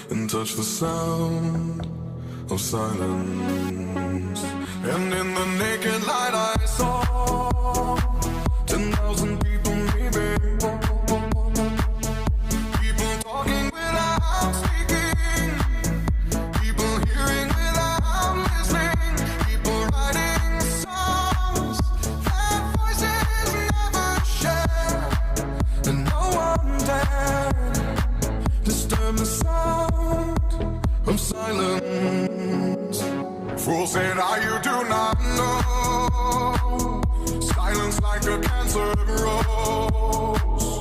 and touch the sound of silence. And in the naked light I saw 10,000 people maybe, people talking without speaking, people hearing without listening, people writing songs that voices never share, and no one dared disturb the sound of silence. Fools said, you do not know. Silence like a cancer grows.